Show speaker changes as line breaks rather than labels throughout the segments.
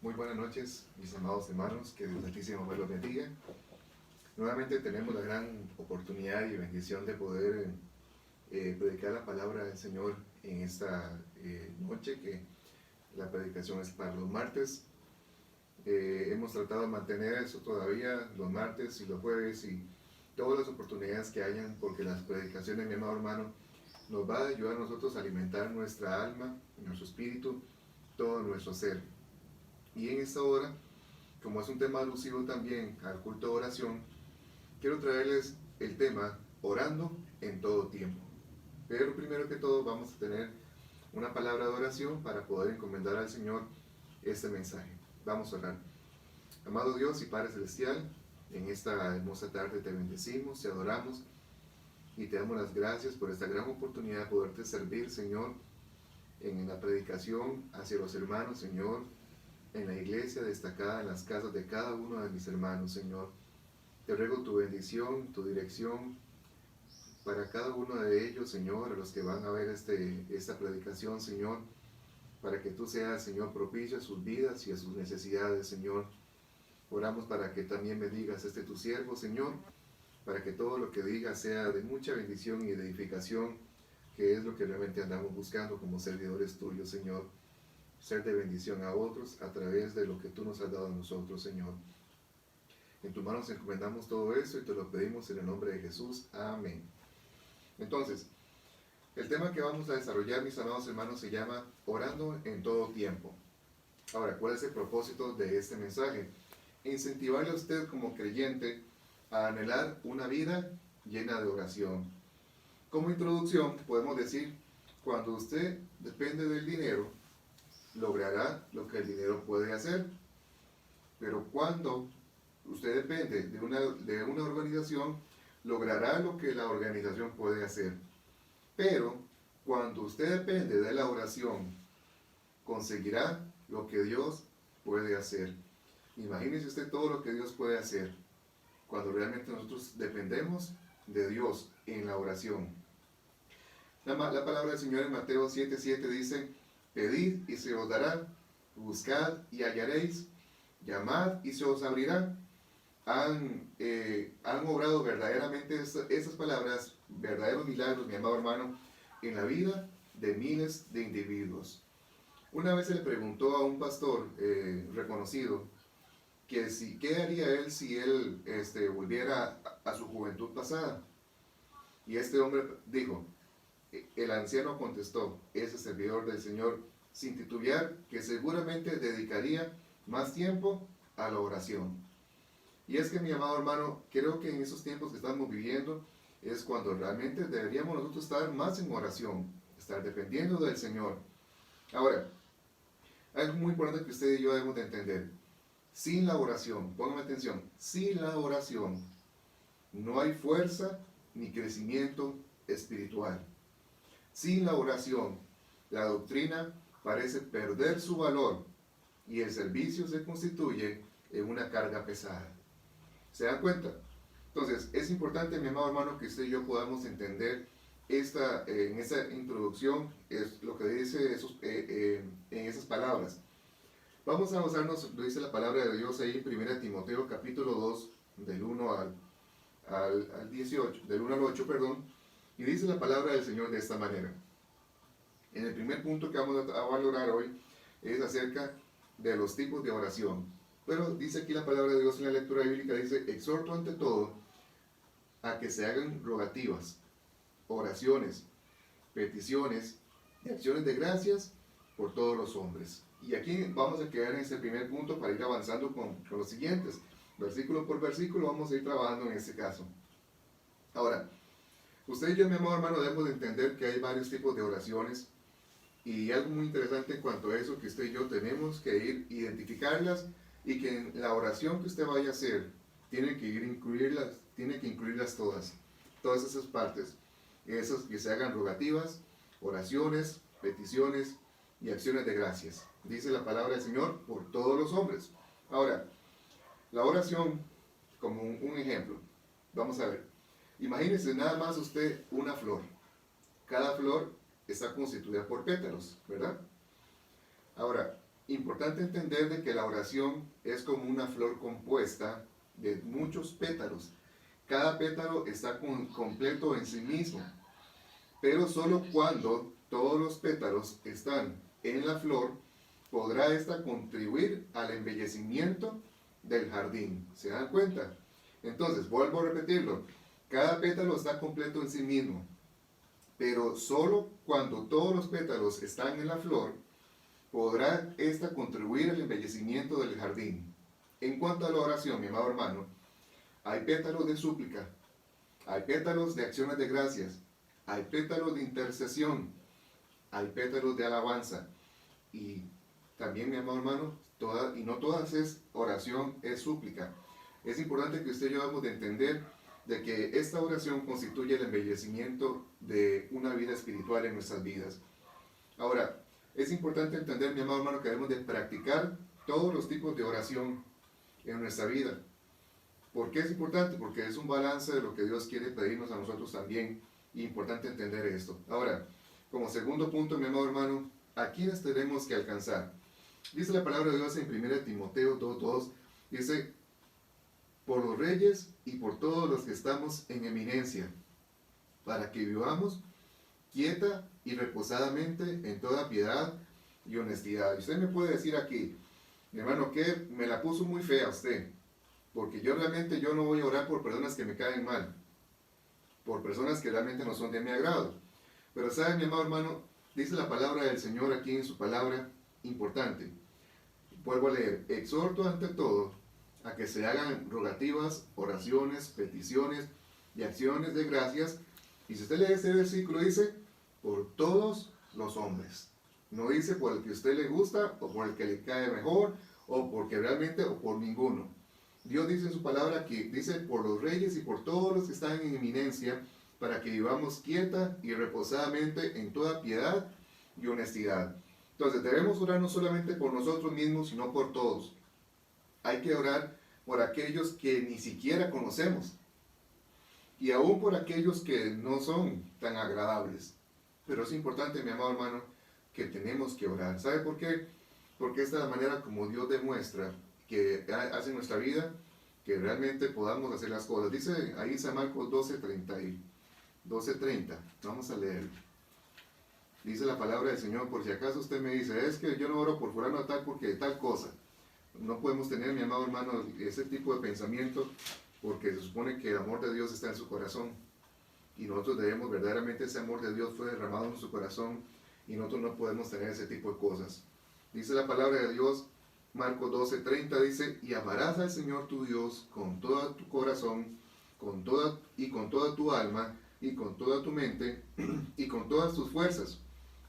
Muy buenas noches, mis amados hermanos, que Dios Altísimo me los bendiga. Nuevamente tenemos la gran oportunidad y bendición de poder predicar la palabra del Señor en esta noche, que la predicación es para los martes. Hemos tratado de mantener eso todavía los martes y los jueves y todas las oportunidades que hayan, porque las predicaciones, mi amado hermano, nos va a ayudar a nosotros a alimentar nuestra alma, nuestro espíritu, todo nuestro ser. Y en esta hora, como es un tema alusivo también al culto de oración, quiero traerles el tema orando en todo tiempo. Pero primero que todo vamos a tener una palabra de oración para poder encomendar al Señor este mensaje. Vamos a orar. Amado Dios y Padre Celestial, en esta hermosa tarde te bendecimos, te adoramos y te damos las gracias por esta gran oportunidad de poderte servir, Señor, en la predicación hacia los hermanos, Señor, en la iglesia destacada, en las casas de cada uno de mis hermanos, Señor. Te ruego tu bendición, tu dirección para cada uno de ellos, Señor, a los que van a ver esta predicación, Señor, para que tú seas, Señor, propicio a sus vidas y a sus necesidades, Señor. Oramos para que también bendigas a tu siervo, Señor, para que todo lo que diga sea de mucha bendición y de edificación, que es lo que realmente andamos buscando como servidores tuyos, Señor. Ser de bendición a otros a través de lo que tú nos has dado a nosotros, Señor. En tus manos encomendamos todo esto y te lo pedimos en el nombre de Jesús. Amén. Entonces, el tema que vamos a desarrollar, mis amados hermanos, se llama Orando en todo tiempo. Ahora, ¿cuál es el propósito de este mensaje? Incentivarle a usted como creyente a anhelar una vida llena de oración. Como introducción, podemos decir, cuando usted depende del dinero, logrará lo que el dinero puede hacer. Pero cuando usted depende de una organización, logrará lo que la organización puede hacer. Pero cuando usted depende de la oración, conseguirá lo que Dios puede hacer. Imagínese usted todo lo que Dios puede hacer cuando realmente nosotros dependemos de Dios en la oración. La palabra del Señor en Mateo 7:7 dice: pedid y se os dará, buscad y hallaréis, llamad y se os abrirá. Han obrado verdaderamente esas palabras, verdaderos milagros, mi amado hermano, en la vida de miles de individuos. Una vez se le preguntó a un pastor reconocido qué haría él si él volviera a su juventud pasada. Y este hombre dijo, el anciano contestó, ese servidor del Señor, sin titubear, que seguramente dedicaría más tiempo a la oración. Y es que, mi amado hermano, creo que en esos tiempos que estamos viviendo es cuando realmente deberíamos nosotros estar más en oración, estar dependiendo del Señor. Ahora, algo muy importante que usted y yo debemos de entender. Sin la oración, póngame atención, sin la oración no hay fuerza ni crecimiento espiritual. Sin la oración, la doctrina parece perder su valor y el servicio se constituye en una carga pesada. ¿Se dan cuenta? Entonces, es importante, mi amado hermano, que usted y yo podamos entender en esta introducción es lo que dice en esas palabras. Vamos a basarnos, lo dice la palabra de Dios ahí en 1 Timoteo capítulo 2, del 1 al 18, del 1 al 8, perdón, y dice la palabra del Señor de esta manera. En el primer punto que vamos a valorar hoy es acerca de los tipos de oración. Pero dice aquí la palabra de Dios en la lectura bíblica, dice, exhorto ante todo a que se hagan rogativas, oraciones, peticiones y acciones de gracias por todos los hombres. Y aquí vamos a quedar en este primer punto para ir avanzando con los siguientes. Versículo por versículo vamos a ir trabajando en este caso. Ahora, usted y yo, mi amado hermano, debemos de entender que hay varios tipos de oraciones. Y algo muy interesante en cuanto a eso, que usted y yo tenemos que ir identificarlas y que en la oración que usted vaya a hacer, tiene que incluirlas todas esas partes. Esas que se hagan rogativas, oraciones, peticiones y acciones de gracias. Dice la palabra del Señor por todos los hombres. Ahora, la oración, como un ejemplo, vamos a ver. Imagínese nada más usted una flor. Cada flor está constituida por pétalos, ¿verdad? Ahora, importante entender de que la oración es como una flor compuesta de muchos pétalos. Cada pétalo está completo en sí mismo, pero solo cuando todos los pétalos están en la flor, podrá ésta contribuir al embellecimiento del jardín. ¿Se dan cuenta? Entonces, vuelvo a repetirlo. Cada pétalo está completo en sí mismo, pero solo cuando todos los pétalos están en la flor, podrá ésta contribuir al embellecimiento del jardín. En cuanto a la oración, mi amado hermano, hay pétalos de súplica, hay pétalos de acciones de gracias, hay pétalos de intercesión, hay pétalos de alabanza. Y también, mi amado hermano, y no todas es oración, es súplica. Es importante que usted y yo debamos de entender de que esta oración constituye el embellecimiento de una vida espiritual en nuestras vidas. Ahora, es importante entender, mi amado hermano, que debemos de practicar todos los tipos de oración en nuestra vida. ¿Por qué es importante? Porque es un balance de lo que Dios quiere pedirnos a nosotros también. Y importante entender esto. Ahora, como segundo punto, mi amado hermano, ¿a quiénes tenemos que alcanzar? Dice la palabra de Dios en 1 Timoteo 2:2, dice, por los reyes y por todos los que estamos en eminencia, para que vivamos quieta y reposadamente en toda piedad y honestidad. Y usted me puede decir aquí, mi hermano, que me la puso muy fea usted, porque yo no voy a orar por personas que me caen mal, por personas que realmente no son de mi agrado. Pero sabe, mi amado hermano, dice la palabra del Señor aquí en su palabra importante. Vuelvo a leer, exhorto ante todo a que se hagan rogativas, oraciones, peticiones y acciones de gracias. Y si usted lee este versículo, dice, por todos los hombres. No dice por el que a usted le gusta, o por el que le cae mejor, o porque realmente, o por ninguno. Dios dice en su palabra que dice por los reyes y por todos los que están en eminencia, para que vivamos quieta y reposadamente en toda piedad y honestidad. Entonces debemos orar no solamente por nosotros mismos, sino por todos. Hay que orar por aquellos que ni siquiera conocemos, y aún por aquellos que no son tan agradables. Pero es importante, mi amado hermano, que tenemos que orar. ¿Sabe por qué? Porque esta es la manera como Dios demuestra que hace en nuestra vida que realmente podamos hacer las cosas. Dice ahí San Marcos 12:30. Vamos a leer. Dice la palabra del Señor, por si acaso usted me dice, es que yo no oro por fulano tal porque tal cosa. No podemos tener, mi amado hermano, ese tipo de pensamiento, porque se supone que el amor de Dios está en su corazón. Y nosotros debemos, verdaderamente ese amor de Dios fue derramado en su corazón, y nosotros no podemos tener ese tipo de cosas. Dice la palabra de Dios, Marcos 12:30, dice, y amarás al Señor tu Dios con todo tu corazón, con toda tu alma, y con toda tu mente, y con todas tus fuerzas.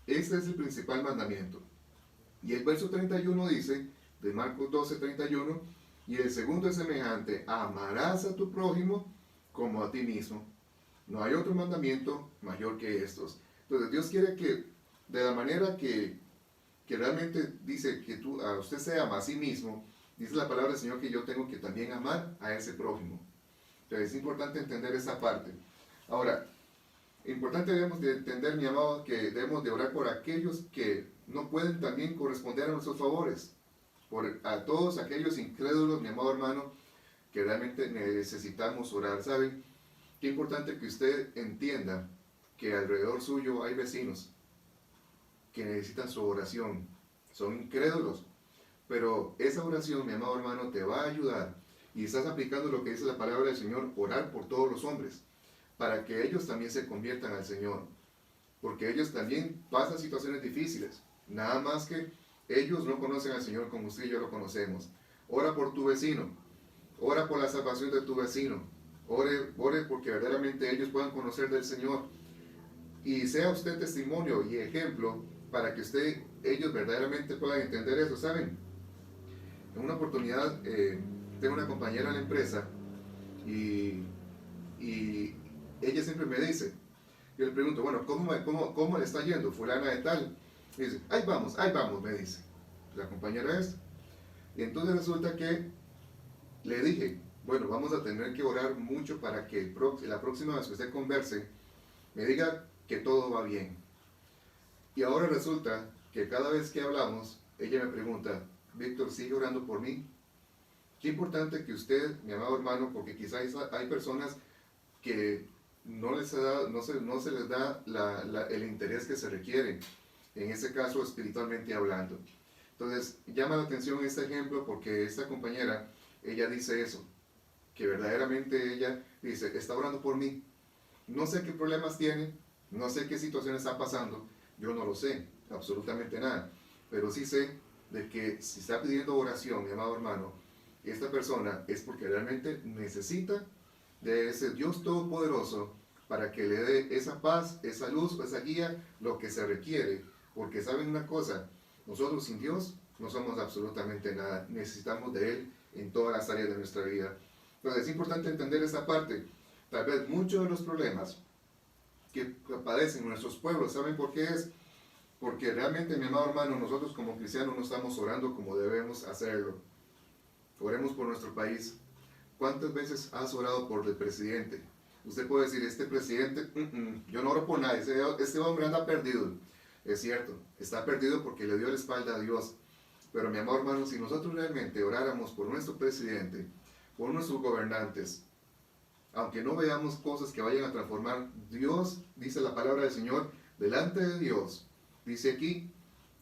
Este es el principal mandamiento. Y el verso 31 dice, de Marcos 12:31, y el segundo es semejante, amarás a tu prójimo como a ti mismo. No hay otro mandamiento mayor que estos. Entonces Dios quiere que, de la manera que realmente dice que a usted se ama a sí mismo, dice la palabra del Señor que yo tengo que también amar a ese prójimo. Entonces es importante entender esa parte. Ahora, importante debemos de entender, mi amado, que debemos de orar por aquellos que no pueden también corresponder a nuestros favores. A todos aquellos incrédulos, mi amado hermano, que realmente necesitamos orar. ¿Saben? Qué importante que usted entienda que alrededor suyo hay vecinos que necesitan su oración. Son incrédulos. Pero esa oración, mi amado hermano, te va a ayudar. Y estás aplicando lo que dice la palabra del Señor, orar por todos los hombres, para que ellos también se conviertan al Señor. Porque ellos también pasan situaciones difíciles. Nada más que ellos no conocen al Señor como usted y yo lo conocemos. Ora por tu vecino. Ora por la salvación de tu vecino. Ore porque verdaderamente ellos puedan conocer del Señor. Y sea usted testimonio y ejemplo para que ellos verdaderamente puedan entender eso. ¿Saben? En una oportunidad tengo una compañera en la empresa y ella siempre me dice, yo le pregunto, bueno, ¿cómo le está yendo? Fulana de tal. Y dice, ahí vamos, me dice. La compañera es. Y entonces resulta que le dije, bueno, vamos a tener que orar mucho para que la próxima vez que usted converse, me diga que todo va bien. Y ahora resulta que cada vez que hablamos, ella me pregunta, Víctor, ¿sigue orando por mí? Qué importante que usted, mi amado hermano, porque quizás hay personas que no se les da el interés que se requiere, en ese caso espiritualmente hablando. Entonces, llama la atención este ejemplo porque esta compañera, ella dice eso, que verdaderamente ella dice, está orando por mí. No sé qué problemas tiene, no sé qué situación está pasando, yo no lo sé, absolutamente nada, pero sí sé de que si está pidiendo oración, mi amado hermano, esta persona es porque realmente necesita de ese Dios Todopoderoso para que le dé esa paz, esa luz, esa guía, lo que se requiere. Porque saben una cosa, nosotros sin Dios no somos absolutamente nada. Necesitamos de Él en todas las áreas de nuestra vida. Entonces es importante entender esa parte. Tal vez muchos de los problemas que padecen nuestros pueblos, ¿saben por qué es? Porque realmente, mi amado hermano, nosotros como cristianos no estamos orando como debemos hacerlo. Oremos por nuestro país. ¿Cuántas veces has orado por el presidente? Usted puede decir, este presidente, yo no oro por nadie, este hombre anda perdido. Es cierto, está perdido porque le dio la espalda a Dios. Pero mi amor hermano, si nosotros realmente oráramos por nuestro presidente, por nuestros gobernantes, aunque no veamos cosas que vayan a transformar, Dios, dice la palabra del Señor, delante de Dios, dice aquí,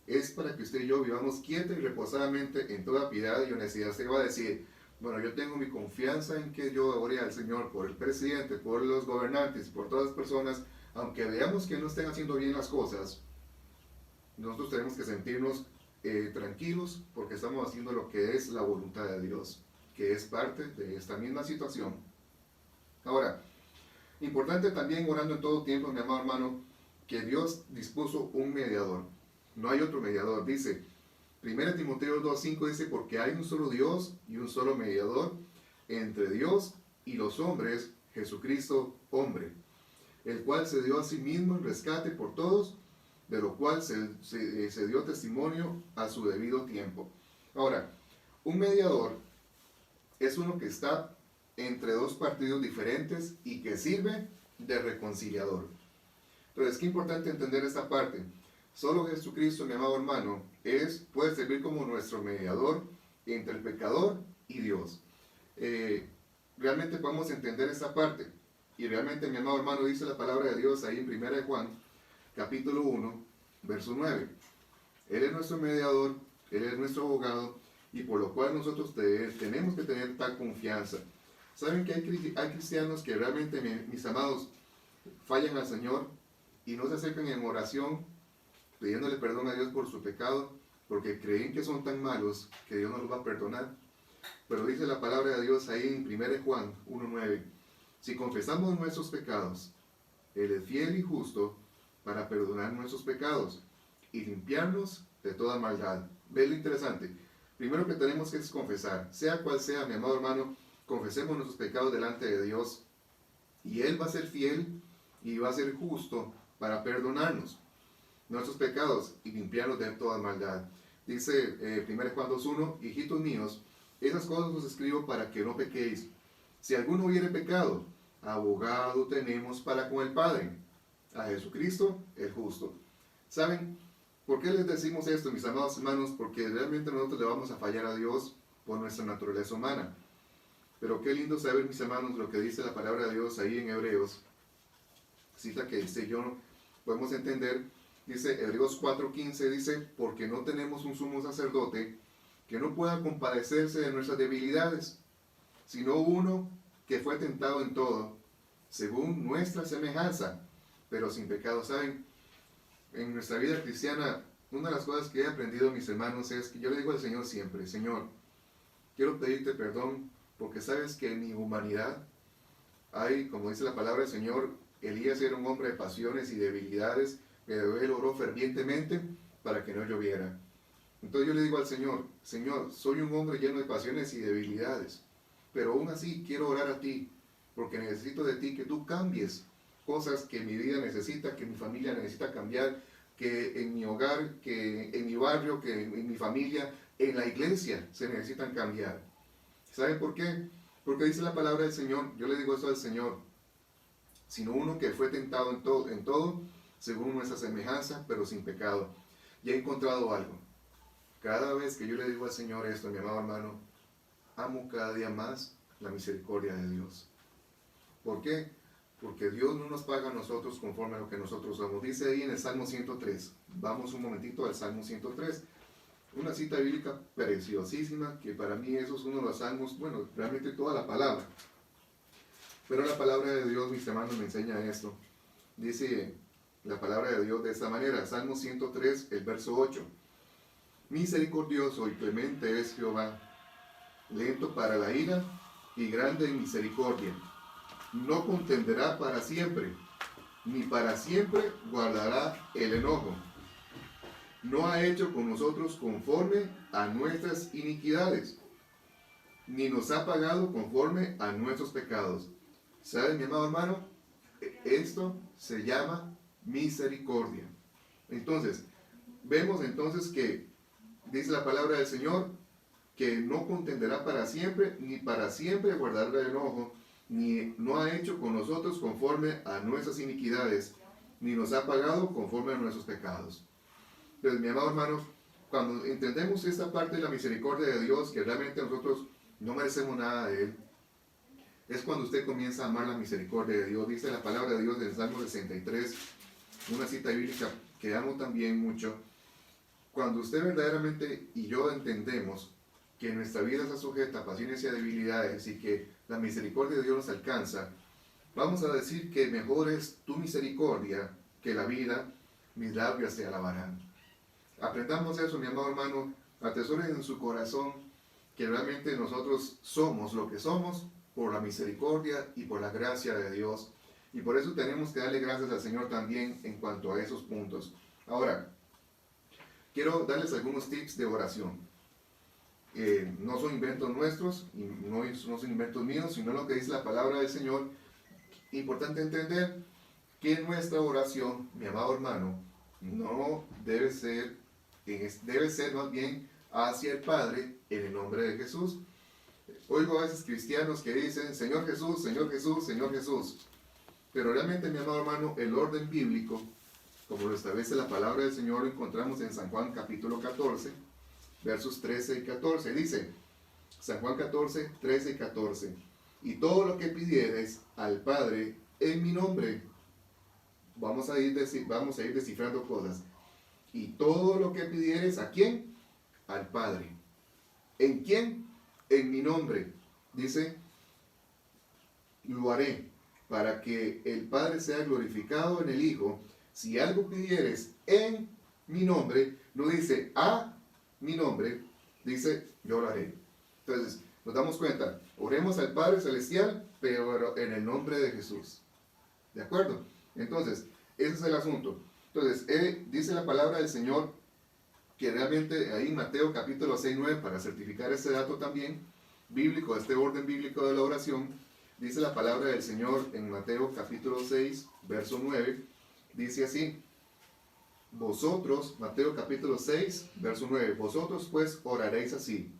es para que usted y yo vivamos quieta y reposadamente en toda piedad y honestidad. Usted va a decir, bueno, yo tengo mi confianza en que yo ore al Señor por el presidente, por los gobernantes, por todas las personas, aunque veamos que no estén haciendo bien las cosas, nosotros tenemos que sentirnos tranquilos porque estamos haciendo lo que es la voluntad de Dios, que es parte de esta misma situación. Ahora, importante también orando en todo tiempo, mi amado hermano, que Dios dispuso un mediador. No hay otro mediador. Dice, 1 Timoteo 2:5 dice, porque hay un solo Dios y un solo mediador entre Dios y los hombres, Jesucristo hombre, el cual se dio a sí mismo en rescate por todos, de lo cual se dio testimonio a su debido tiempo. Ahora, un mediador es uno que está entre dos partidos diferentes y que sirve de reconciliador. Entonces, qué importante entender esta parte. Solo Jesucristo, mi amado hermano, puede servir como nuestro mediador entre el pecador y Dios. Realmente podemos entender esta parte. Y realmente, mi amado hermano, dice la palabra de Dios ahí en 1 Juan, capítulo 1, verso 9. Él es nuestro mediador, Él es nuestro abogado, y por lo cual nosotros tenemos que tener tal confianza. ¿Saben que hay cristianos que realmente, mis amados, fallan al Señor y no se acercan en oración pidiéndole perdón a Dios por su pecado, porque creen que son tan malos que Dios no los va a perdonar? Pero dice la palabra de Dios ahí en 1 Juan 1:9, si confesamos nuestros pecados, Él es fiel y justo para perdonar nuestros pecados y limpiarnos de toda maldad. ¿Ve lo interesante? Primero que tenemos que es confesar, sea cual sea, mi amado hermano, confesemos nuestros pecados delante de Dios y Él va a ser fiel y va a ser justo para perdonarnos nuestros pecados y limpiarnos de toda maldad. Dice 1 Juan 2:1, hijitos míos, esas cosas os escribo para que no pequéis. Si alguno hubiere pecado, abogado tenemos para con el Padre, a Jesucristo el justo. ¿Saben por qué les decimos esto, mis amados hermanos? Porque realmente nosotros le vamos a fallar a Dios por nuestra naturaleza humana. Pero qué lindo saber, mis hermanos, lo que dice la palabra de Dios ahí en Hebreos. Cita que dice yo, podemos entender, dice Hebreos 4:15, dice, porque no tenemos un sumo sacerdote que no pueda compadecerse de nuestras debilidades, sino uno que fue tentado en todo, según nuestra semejanza, pero sin pecado. ¿Saben? En nuestra vida cristiana, una de las cosas que he aprendido, mis hermanos, es que yo le digo al Señor siempre, Señor, quiero pedirte perdón, porque sabes que en mi humanidad hay, como dice la palabra del Señor, Elías era un hombre de pasiones y debilidades, pero él oró fervientemente para que no lloviera. Entonces yo le digo al Señor, Señor, soy un hombre lleno de pasiones y debilidades, pero aún así quiero orar a ti, porque necesito de ti que tú cambies cosas que mi vida necesita, que mi familia necesita cambiar, que en mi hogar, que en mi barrio, que en mi familia, en la iglesia se necesitan cambiar. ¿Saben por qué? Porque dice la palabra del Señor, yo le digo eso al Señor, sino uno que fue tentado en todo, según nuestra semejanza, pero sin pecado. Y he encontrado algo. Cada vez que yo le digo al Señor esto, mi amado hermano, amo cada día más la misericordia de Dios. ¿Por qué? Porque Dios no nos paga a nosotros conforme a lo que nosotros somos. Dice ahí en el Salmo 103. Vamos un momentito al Salmo 103. Una cita bíblica preciosísima, que para mí eso es uno de los salmos, bueno, realmente toda la palabra. Pero la palabra de Dios, mis hermanos, me enseña esto. Dice la palabra de Dios de esta manera, Salmo 103, el verso 8. Misericordioso y clemente es Jehová, lento para la ira y grande en misericordia. No contenderá para siempre, ni para siempre guardará el enojo. No ha hecho con nosotros conforme a nuestras iniquidades, ni nos ha pagado conforme a nuestros pecados. ¿Sabe, mi amado hermano? Esto se llama misericordia. Entonces, vemos entonces que dice la palabra del Señor que no contenderá para siempre, ni para siempre guardará el enojo, ni no ha hecho con nosotros conforme a nuestras iniquidades, ni nos ha pagado conforme a nuestros pecados. Entonces, mi amado hermano, cuando entendemos esta parte de la misericordia de Dios, que realmente nosotros no merecemos nada de Él, es cuando usted comienza a amar la misericordia de Dios. Dice la palabra de Dios en el Salmo 63, una cita bíblica que amo también mucho. Cuando usted verdaderamente y yo entendemos que nuestra vida está sujeta a pasiones y a debilidades y que la misericordia de Dios nos alcanza, vamos a decir que mejor es tu misericordia que la vida, mis labios te alabarán. Aprendamos eso, mi amado hermano, atesoren en su corazón que realmente nosotros somos lo que somos por la misericordia y por la gracia de Dios. Y por eso tenemos que darle gracias al Señor también en cuanto a esos puntos. Ahora, quiero darles algunos tips de oración. No son inventos nuestros, y no son inventos míos, sino lo que dice la palabra del Señor. Importante entender que nuestra oración, mi amado hermano, no debe ser más bien hacia el Padre en el nombre de Jesús. Oigo a veces cristianos que dicen Señor Jesús, Señor Jesús, Señor Jesús. Pero realmente, mi amado hermano, el orden bíblico, como lo establece la palabra del Señor, lo encontramos en San Juan capítulo 14, versos 13 y 14. Dice, San Juan 14, 13 y 14. Y todo lo que pidiereis al Padre en mi nombre. Vamos a ir descifrando cosas. Y todo lo que pidiereis, ¿a quién? Al Padre. ¿En quién? En mi nombre. Dice, lo haré para que el Padre sea glorificado en el Hijo. Si algo pidieres en mi nombre, no dice a mi nombre, dice yo lo haré. Entonces, nos damos cuenta, oremos al Padre Celestial, pero en el nombre de Jesús. ¿De acuerdo? Entonces, ese es el asunto. Entonces, dice la palabra del Señor que realmente ahí en Mateo capítulo 6, 9, para certificar este dato también bíblico, este orden bíblico de la oración, dice la palabra del Señor en Mateo capítulo 6, verso 9, dice así, vosotros, Mateo capítulo 6, verso 9, vosotros pues oraréis así,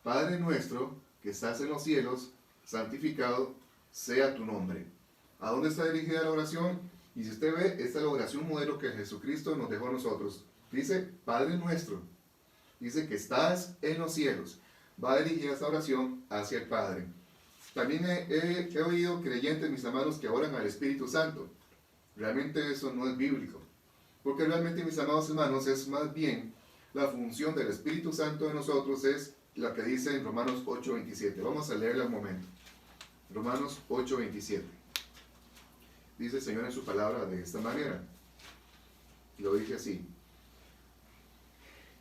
Padre nuestro que estás en los cielos, santificado sea tu nombre. ¿A dónde está dirigida la oración? Y si usted ve, esta es la oración modelo que Jesucristo nos dejó a nosotros. Dice, Padre nuestro, dice que estás en los cielos. Va dirigida esta oración hacia el Padre. También he oído creyentes, mis amados, que oran al Espíritu Santo. Realmente eso no es bíblico. Porque realmente, mis amados hermanos, es más bien la función del Espíritu Santo en nosotros es la que dice en Romanos 8:27. Vamos a leerla un momento. Romanos 8:27. Dice el Señor en su palabra de esta manera. Lo dije así.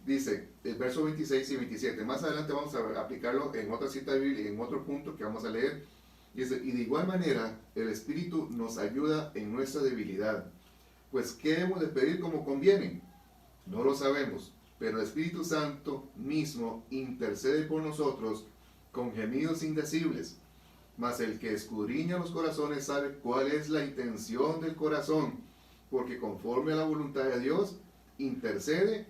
Dice el verso 26 y 27. Más adelante vamos a aplicarlo en otra cita bíblica, en otro punto que vamos a leer. Dice, y de igual manera el Espíritu nos ayuda en nuestra debilidad. Pues ¿qué hemos de pedir como conviene? No lo sabemos, pero el Espíritu Santo mismo intercede por nosotros con gemidos indecibles. Mas el que escudriña los corazones sabe cuál es la intención del corazón, porque conforme a la voluntad de Dios, intercede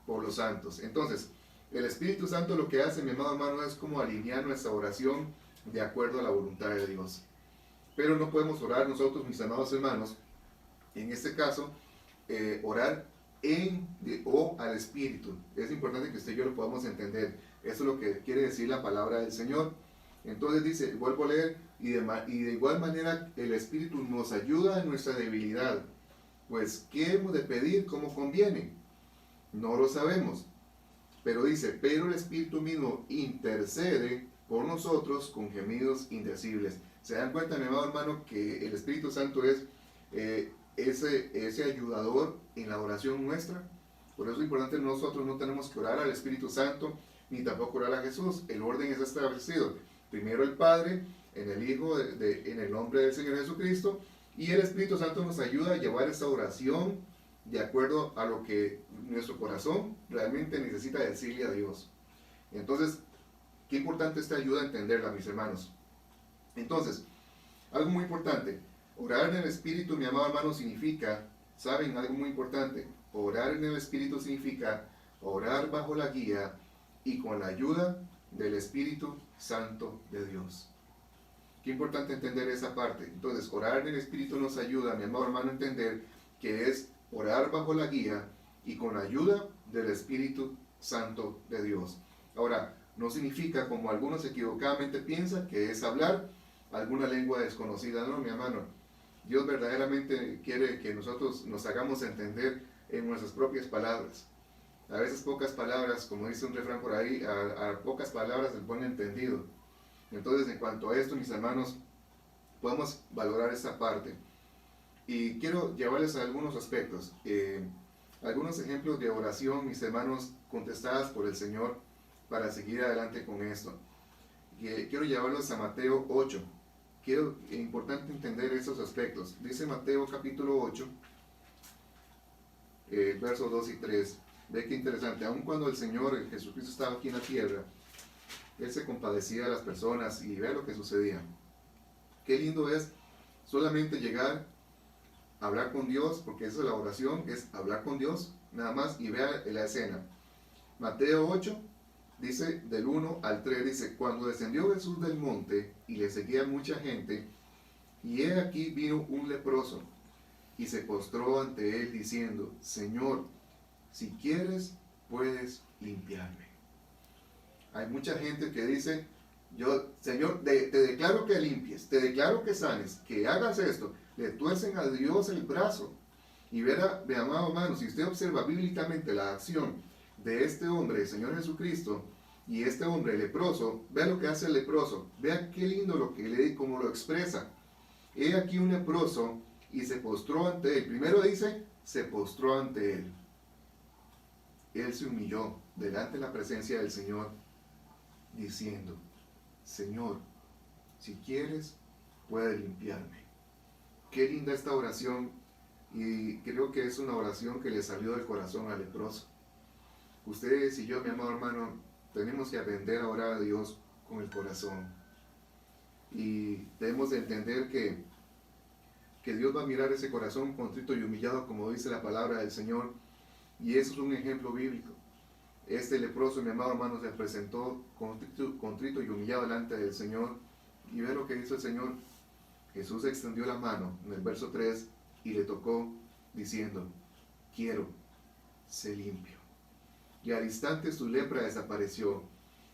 por los santos. Entonces, el Espíritu Santo lo que hace, mi amado hermano, es como alinear nuestra oración de acuerdo a la voluntad de Dios. Pero no podemos orar nosotros, mis amados hermanos, en este caso, orar o al Espíritu. Es importante que usted y yo lo podamos entender. Eso es lo que quiere decir la palabra del Señor. Entonces dice, vuelvo a leer, y de igual manera el Espíritu nos ayuda en nuestra debilidad. Pues, ¿qué hemos de pedir como conviene? No lo sabemos. Pero dice, pero el Espíritu mismo intercede por nosotros con gemidos indecibles. ¿Se dan cuenta, mi amado hermano, que el Espíritu Santo es ese ayudador en la oración nuestra? Por eso es importante, nosotros no tenemos que orar al Espíritu Santo, ni tampoco orar a Jesús. El orden es establecido. Primero el Padre, en el Hijo, en el nombre del Señor Jesucristo, y el Espíritu Santo nos ayuda a llevar esa oración de acuerdo a lo que nuestro corazón realmente necesita decirle a Dios. Entonces, qué importante esta ayuda a entenderla, mis hermanos. Entonces, algo muy importante, orar en el Espíritu, mi amado hermano, significa, ¿saben? Algo muy importante, orar en el Espíritu significa orar bajo la guía y con la ayuda del Espíritu Santo de Dios. Qué importante entender esa parte. Entonces, orar en el Espíritu nos ayuda, mi amado hermano, a entender que es orar bajo la guía y con la ayuda del Espíritu Santo de Dios. Ahora, no significa, como algunos equivocadamente piensan, que es hablar alguna lengua desconocida. No, mi hermano. Dios verdaderamente quiere que nosotros nos hagamos entender en nuestras propias palabras. A veces pocas palabras, como dice un refrán por ahí, a pocas palabras el buen entendido. Entonces, en cuanto a esto, mis hermanos, podemos valorar esta parte. Y quiero llevarles a algunos aspectos, algunos ejemplos de oración, mis hermanos, contestadas por el Señor, para seguir adelante con esto. Quiero llevarlos a Mateo 8. Es importante entender esos aspectos. Dice Mateo capítulo 8, versos 2 y 3. Ve qué interesante. Aun cuando el Señor Jesucristo estaba aquí en la tierra, Él se compadecía de las personas y ve lo que sucedía. Qué lindo es solamente llegar, hablar con Dios, porque eso es la oración, es hablar con Dios, nada más, y vea la escena. Mateo 8, dice del 1 al 3, dice, cuando descendió Jesús del monte y le seguía mucha gente, y he aquí vino un leproso, y se postró ante él diciendo, Señor, si quieres, puedes limpiarme. Hay mucha gente que dice, yo, Señor, te declaro que limpies, te declaro que sanes, que hagas esto. Le tuercen a Dios el brazo. Y verá, mi amado hermano, si usted observa bíblicamente la acción de este hombre, el Señor Jesucristo, y este hombre leproso, vea lo que hace el leproso. Vea qué lindo lo que le como lo expresa. He aquí un leproso y se postró ante él. Primero dice, se postró ante él. Él se humilló delante de la presencia del Señor, diciendo, Señor, si quieres, puedes limpiarme. Qué linda esta oración, y creo que es una oración que le salió del corazón al leproso. Ustedes y yo, mi amado hermano, tenemos que aprender a orar a Dios con el corazón. Y debemos de entender que Dios va a mirar ese corazón contrito y humillado, como dice la palabra del Señor. Y eso es un ejemplo bíblico. Este leproso, mi amado hermano, se presentó contrito y humillado delante del Señor. Y ve lo que hizo el Señor. Jesús extendió la mano en el verso 3 y le tocó diciendo, quiero, sé limpio. Y al instante su lepra desapareció.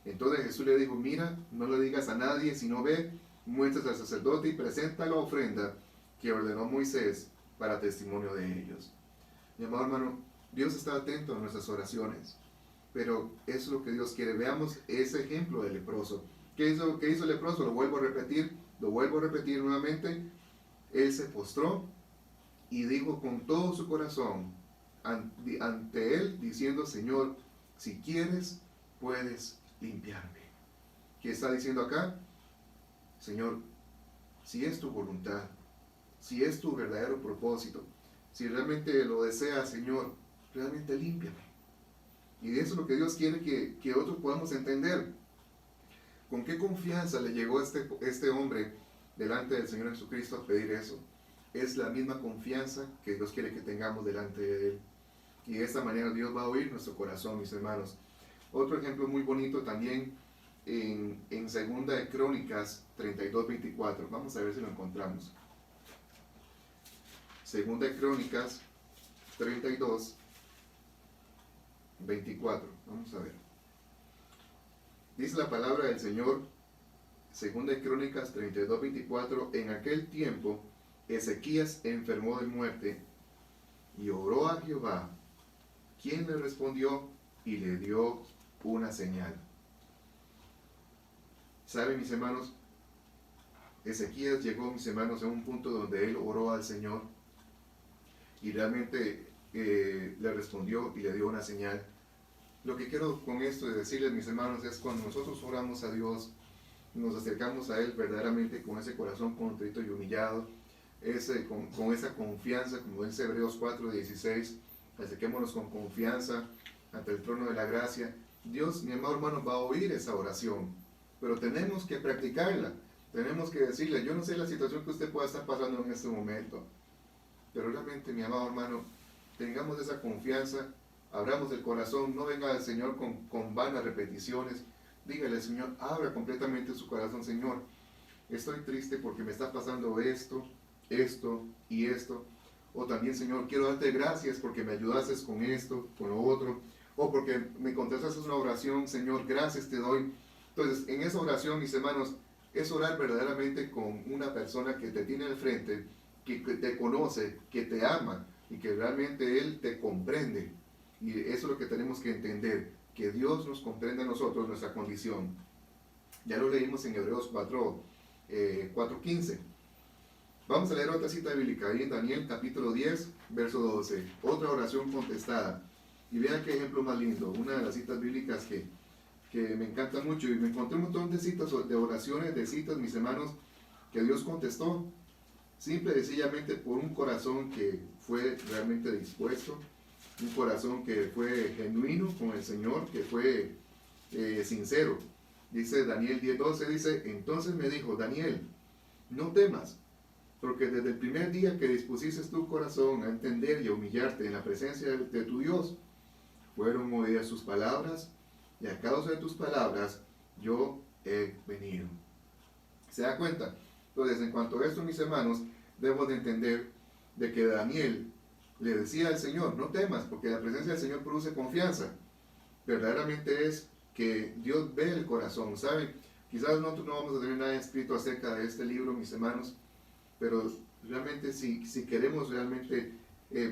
Entonces Jesús le dijo, mira, no le digas a nadie, sino ve, muestras al sacerdote y presenta la ofrenda que ordenó Moisés para testimonio de ellos. Mi amado hermano, Dios está atento a nuestras oraciones, pero eso es lo que Dios quiere. Veamos ese ejemplo del leproso. ¿Qué hizo el leproso? Lo vuelvo a repetir nuevamente. Él se postró y dijo con todo su corazón ante él, diciendo, Señor, si quieres, puedes limpiarme. ¿Qué está diciendo acá? Señor, si es tu voluntad, si es tu verdadero propósito, si realmente lo deseas, Señor, realmente límpiame. Y eso es lo que Dios quiere que otros podamos entender. ¿Con qué confianza le llegó este hombre delante del Señor Jesucristo a pedir eso? Es la misma confianza que Dios quiere que tengamos delante de Él. Y de esta manera Dios va a oír nuestro corazón, mis hermanos. Otro ejemplo muy bonito también en 2 de Crónicas 32:24. Vamos a ver si lo encontramos. 2 de Crónicas 32, 24. Vamos a ver. Dice la palabra del Señor, segunda de Crónicas 32, 24. En aquel tiempo Ezequías enfermó de muerte y oró a Jehová, quien le respondió y le dio una señal. ¿Saben, mis hermanos? Ezequías llegó, mis hermanos, a un punto donde él oró al Señor y realmente le respondió y le dio una señal. Lo que quiero con esto de decirles, mis hermanos, es cuando nosotros oramos a Dios, nos acercamos a Él verdaderamente con ese corazón contrito y humillado, con esa confianza, como dice Hebreos 4:16, acerquémonos con confianza ante el trono de la gracia. Dios, mi amado hermano, va a oír esa oración, pero tenemos que practicarla. Tenemos que decirle, yo no sé la situación que usted pueda estar pasando en este momento, pero realmente, mi amado hermano, tengamos esa confianza, abramos el corazón, no venga al Señor con vanas repeticiones. Dígale, Señor, abra completamente su corazón. Señor, estoy triste porque me está pasando esto, esto y esto. O también, Señor, quiero darte gracias porque me ayudaste con esto, con lo otro. O porque me contestaste una oración, Señor, gracias te doy. Entonces, en esa oración, mis hermanos, es orar verdaderamente con una persona que te tiene al frente, que te conoce, que te ama y que realmente Él te comprende. Y eso es lo que tenemos que entender, que Dios nos comprende a nosotros nuestra condición. Ya lo leímos en Hebreos 4:15. Vamos a leer otra cita bíblica ahí en Daniel capítulo 10, verso 12. Otra oración contestada. Y vean qué ejemplo más lindo. Una de las citas bíblicas que me encanta mucho. Y me encontré un montón de citas, de oraciones, de citas, mis hermanos, que Dios contestó. Simple y sencillamente por un corazón que fue realmente dispuesto. Un corazón que fue genuino con el Señor, que fue sincero. Dice Daniel 10:12, dice, entonces me dijo, Daniel, no temas, porque desde el primer día que dispusiste tu corazón a entender y a humillarte en la presencia de tu Dios, fueron oídas sus palabras, y a causa de tus palabras yo he venido. ¿Se da cuenta? Entonces, en cuanto a esto, mis hermanos, debemos de entender de que Daniel le decía al Señor, no temas, porque la presencia del Señor produce confianza. Verdaderamente es que Dios ve el corazón, ¿saben? Quizás nosotros no vamos a tener nada escrito acerca de este libro, mis hermanos, pero realmente si queremos realmente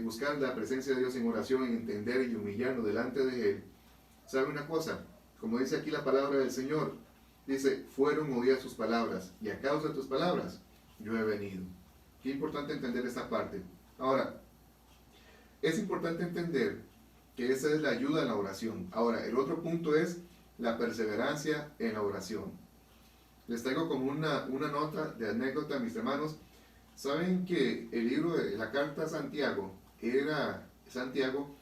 buscar la presencia de Dios en oración, en entender y humillarnos delante de Él, ¿sabe una cosa? Como dice aquí la palabra del Señor, dice, fueron oídas sus palabras, y a causa de tus palabras, yo he venido. Qué importante entender esta parte. Ahora, es importante entender que esa es la ayuda en la oración. Ahora, el otro punto es la perseverancia en la oración. Les traigo como una nota de anécdota, mis hermanos. Saben que el libro de la carta a Santiago era Santiago,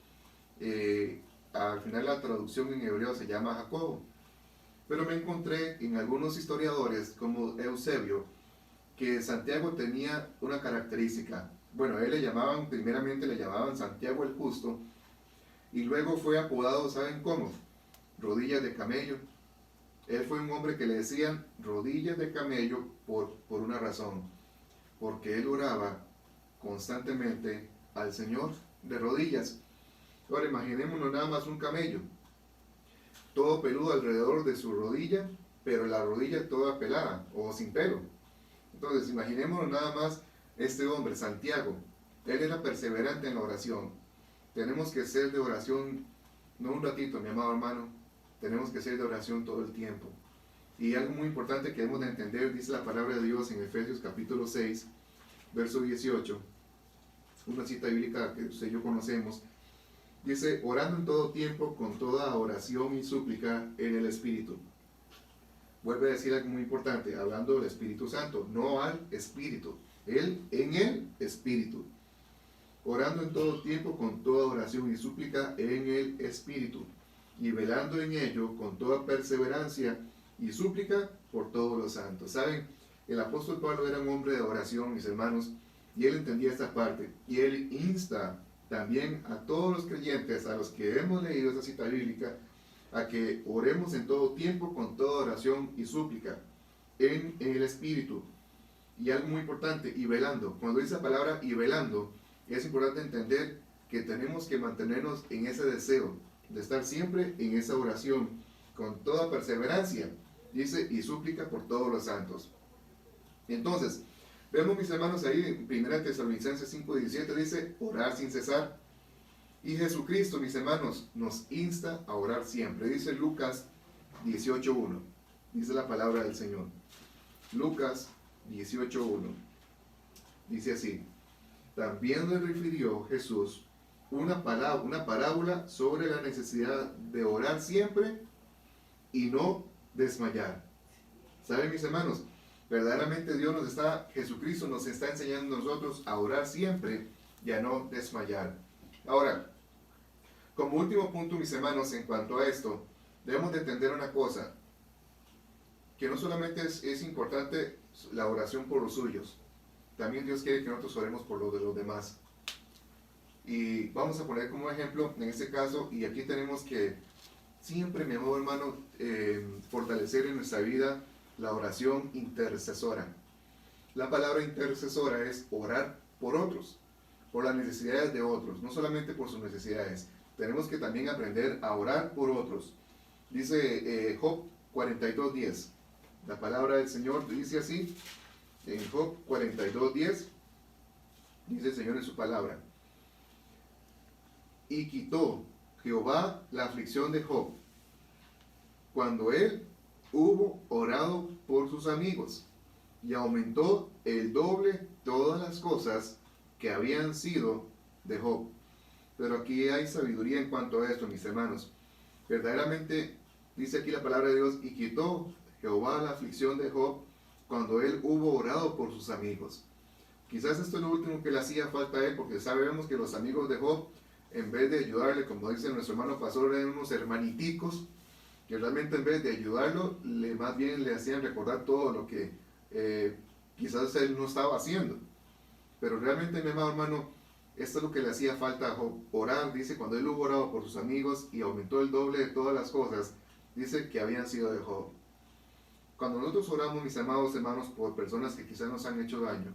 al final la traducción en hebreo se llama Jacobo. Pero me encontré en algunos historiadores como Eusebio que Santiago tenía una característica. Bueno, primeramente le llamaban Santiago el Justo, y luego fue apodado, ¿saben cómo? Rodillas de camello. Él fue un hombre que le decían rodillas de camello por una razón, porque él oraba constantemente al Señor de rodillas. Ahora imaginémonos nada más un camello, todo peludo alrededor de su rodilla, pero la rodilla toda pelada o sin pelo. Entonces imaginémonos nada más este hombre, Santiago. Él era perseverante en la oración. Tenemos que ser de oración, no un ratito, mi amado hermano, tenemos que ser de oración todo el tiempo. Y algo muy importante que debemos de entender, dice la palabra de Dios en Efesios capítulo 6, verso 18, una cita bíblica que usted y yo conocemos, dice, orando en todo tiempo, con toda oración y súplica en el Espíritu. Vuelve a decir algo muy importante, hablando del Espíritu Santo, no al Espíritu, Él en el Espíritu. Orando en todo tiempo con toda oración y súplica en el Espíritu, y velando en ello con toda perseverancia y súplica por todos los santos. ¿Saben? El apóstol Pablo era un hombre de oración, mis hermanos, y él entendía esta parte, y él insta también a todos los creyentes, a los que hemos leído esa cita bíblica, a que oremos en todo tiempo con toda oración y súplica en el Espíritu. Y algo muy importante, y velando. Cuando dice la palabra y velando, es importante entender que tenemos que mantenernos en ese deseo, de estar siempre en esa oración, con toda perseverancia, dice, y súplica por todos los santos. Entonces, vemos, mis hermanos, ahí en 1 Tesalonicenses 5:17 dice, orar sin cesar. Y Jesucristo, mis hermanos, nos insta a orar siempre. Dice Lucas 18:1. Dice la palabra del Señor. Lucas 18:1. Dice así. También le refirió Jesús una parábola sobre la necesidad de orar siempre y no desmayar. ¿Saben, mis hermanos? Verdaderamente Jesucristo nos está enseñando a nosotros a orar siempre y a no desmayar. Ahora, como último punto, mis hermanos, en cuanto a esto, debemos de entender una cosa, que no solamente es importante la oración por los suyos, también Dios quiere que nosotros oremos por los de los demás. Y vamos a poner como ejemplo, en este caso, y aquí tenemos que siempre, mi amado hermano, fortalecer en nuestra vida la oración intercesora. La palabra intercesora es orar por otros, por las necesidades de otros, no solamente por sus necesidades. Tenemos que también aprender a orar por otros. Dice Job 42:10. La palabra del Señor dice así, en Job 42:10, dice el Señor en su palabra. Y quitó Jehová la aflicción de Job, cuando él hubo orado por sus amigos, y aumentó el doble todas las cosas que habían sido de Job. Pero aquí hay sabiduría en cuanto a esto, mis hermanos. Verdaderamente, dice aquí la palabra de Dios, y quitó Jehová la aflicción de Job, cuando él hubo orado por sus amigos. Quizás esto es lo último que le hacía falta a él, porque sabemos que los amigos de Job, en vez de ayudarle, como dice nuestro hermano pastor, eran unos hermaniticos, que realmente en vez de ayudarlo, más bien le hacían recordar todo lo que quizás él no estaba haciendo. Pero realmente, mi amado hermano, esto es lo que le hacía falta a Job, orar. Dice, cuando él hubo orado por sus amigos y aumentó el doble de todas las cosas, dice que habían sido de Job. Cuando nosotros oramos, mis amados hermanos, por personas que quizás nos han hecho daño,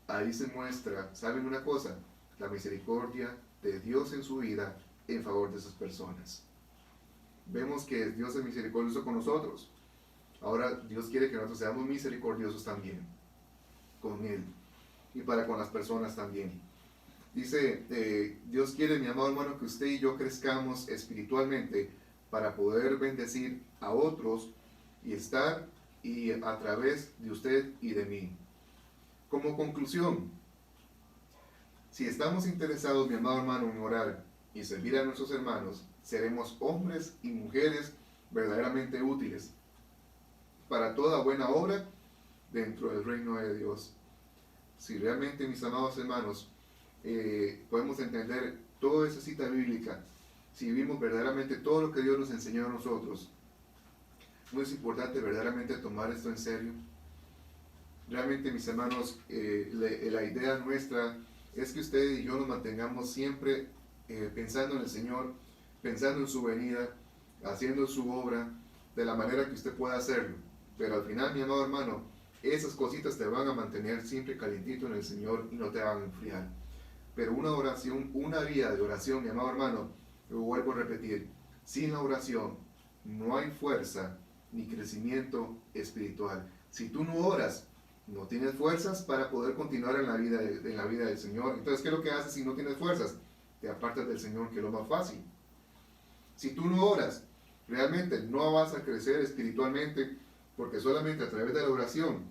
ahí se muestra, ¿saben una cosa? La misericordia de Dios en su vida en favor de esas personas. Vemos que Dios es misericordioso con nosotros. Ahora Dios quiere que nosotros seamos misericordiosos también con Él y para con las personas también. Dice, Dios quiere, mi amado hermano, que usted y yo crezcamos espiritualmente para poder bendecir a otros y estar y a través de usted y de mí. Como conclusión, si estamos interesados, mi amado hermano, en orar y servir a nuestros hermanos, seremos hombres y mujeres verdaderamente útiles para toda buena obra dentro del reino de Dios. Si realmente, mis amados hermanos, podemos entender toda esa cita bíblica, si vivimos verdaderamente todo lo que Dios nos enseñó a nosotros, no es importante verdaderamente tomar esto en serio. Realmente, mis hermanos, la idea nuestra es que usted y yo nos mantengamos siempre pensando en el Señor, pensando en su venida, haciendo su obra de la manera que usted pueda hacerlo. Pero al final, mi amado hermano, esas cositas te van a mantener siempre calientito en el Señor y no te van a enfriar. Pero una oración, una vida de oración, mi amado hermano, lo vuelvo a repetir, sin la oración no hay fuerza ni crecimiento espiritual. Si tú no oras, no tienes fuerzas para poder continuar en la vida del Señor. Entonces, ¿qué es lo que haces si no tienes fuerzas? Te apartas del Señor, que es lo más fácil. Si tú no oras, realmente no vas a crecer espiritualmente, porque solamente a través de la oración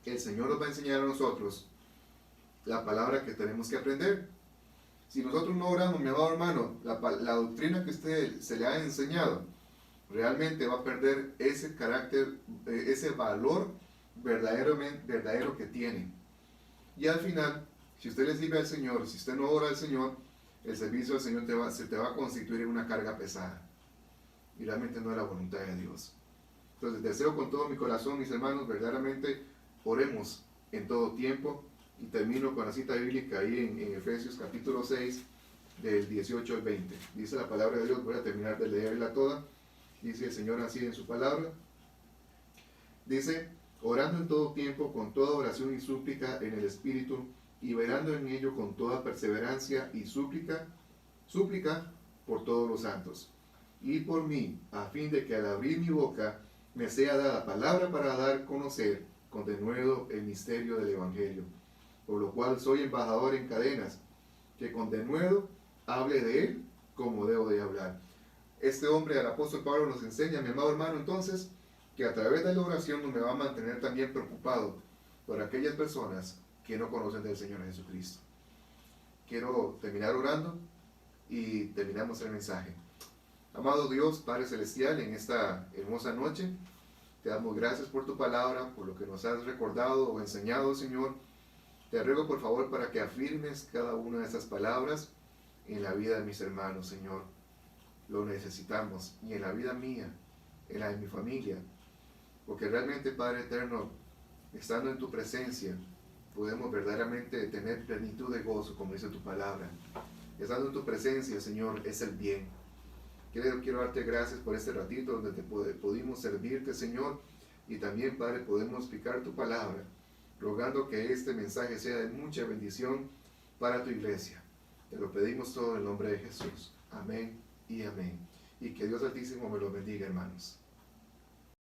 el Señor nos va a enseñar a nosotros la palabra que tenemos que aprender. Si nosotros no oramos, mi amado hermano, la doctrina que usted se le ha enseñado, realmente va a perder ese carácter, ese valor verdadero que tiene. Y al final, si usted le sirve al Señor, si usted no ora al Señor, el servicio al Señor se te va a constituir en una carga pesada. Y realmente no es la voluntad de Dios. Entonces deseo con todo mi corazón, mis hermanos, verdaderamente oremos en todo tiempo. Y termino con la cita bíblica ahí en Efesios capítulo 6, del 18 al 20. Dice la palabra de Dios, voy a terminar de leerla toda. Dice el Señor así en su palabra. Dice, orando en todo tiempo, con toda oración y súplica en el Espíritu, y velando en ello con toda perseverancia y súplica por todos los santos, y por mí, a fin de que al abrir mi boca me sea dada palabra para dar a conocer con denuedo el misterio del Evangelio, por lo cual soy embajador en cadenas, que con denuedo hable de él como debo de hablar. Este hombre, el apóstol Pablo, nos enseña, mi amado hermano, entonces, que a través de la oración nos va a mantener también preocupado por aquellas personas que no conocen del Señor Jesucristo. Quiero terminar orando y terminamos el mensaje. Amado Dios, Padre Celestial, en esta hermosa noche, te damos gracias por tu palabra, por lo que nos has recordado o enseñado, Señor. Te ruego, por favor, para que afirmes cada una de estas palabras en la vida de mis hermanos, Señor. Lo necesitamos, y en la vida mía, en la de mi familia, porque realmente, Padre Eterno, estando en tu presencia, podemos verdaderamente tener plenitud de gozo, como dice tu palabra. Estando en tu presencia, Señor, es el bien. Quiero darte gracias por este ratito donde pudimos servirte, Señor, y también, Padre, podemos explicar tu palabra, rogando que este mensaje sea de mucha bendición para tu iglesia. Te lo pedimos todo en el nombre de Jesús. Amén y amén. Y que Dios Altísimo me lo bendiga, hermanos.